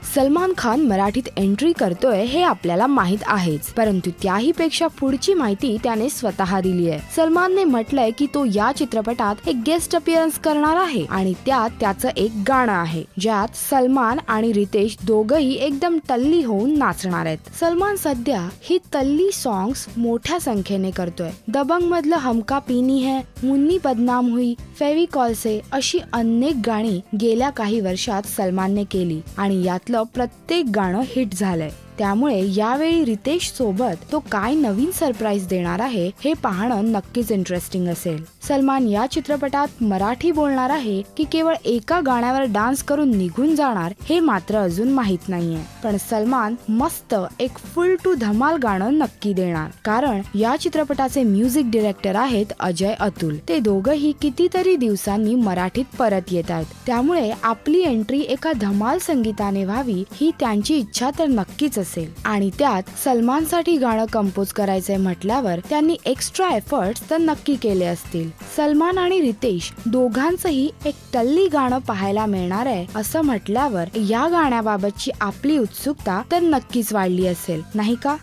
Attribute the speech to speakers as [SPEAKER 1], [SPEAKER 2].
[SPEAKER 1] सलमान खान मराठीत एंट्री करतोय हे आपल्याला माहित आहेच, परंतु त्याही पेक्षा पुढची माहिती त्याने स्वतः दिली आहे। सलमानने म्हटलंय की तो या चित्रपटात एक गेस्ट अपीयरन्स करणार आहे आणि त्यात त्याचं एक गाणं आहे, ज्यात सलमान आणि रितेश दोघंही एकदम टल्ली होऊन नाचणार आहेत। सलमान सध्या ही टल्ली सॉंग्स मोठ्या संख्येने करतोय। दबंग मधलं हमका पीनी है, मुन्नी बदनाम हुई, फेविकॉल से अशी अनेक गाणी गेल्या काही वर्षात सलमानने केली आणि यातलं प्रत्येक गाणं हिट झालंय। त्यामुळे यावेळी रितेश सोबत तो काय नवीन सरप्राईज देणार आहे हे पाहणं नक्कीच इंटरेस्टिंग असेल। सलमान या चित्रपटात मराठी बोलणार आहे की केवळ एका गाण्यावर डान्स करून निघून जाणार हे मात्र अजून माहित नाहीये, पण सलमान मस्त एक फुल टू धमाल गाणं नक्की देणार, कारण या चित्रपटाचे म्युझिक डायरेक्टर आहेत अजय अतुल। ते दोघंही कितीतरी दिवसांनी मराठीत परत येत आहेत, त्यामुळे आपली एंट्री एका धमाल संगीताने व्हावी ही त्यांची इच्छा तर नक्कीच असेल। आणि त्यात सलमान साठी गाणं कंपोज करायचंय म्हटल्यावर त्यांनी एक्स्ट्रा एफर्ट्स तर नक्की केले असतील। सलमान आणि रितेश दोघांचंही एक टल्ली गाणं पाहायला मिळणार आहे असं म्हटल्यावर या गाण्याबाबतची आपली उत्सुकता तर नक्कीच वाढली असेल, नाही का?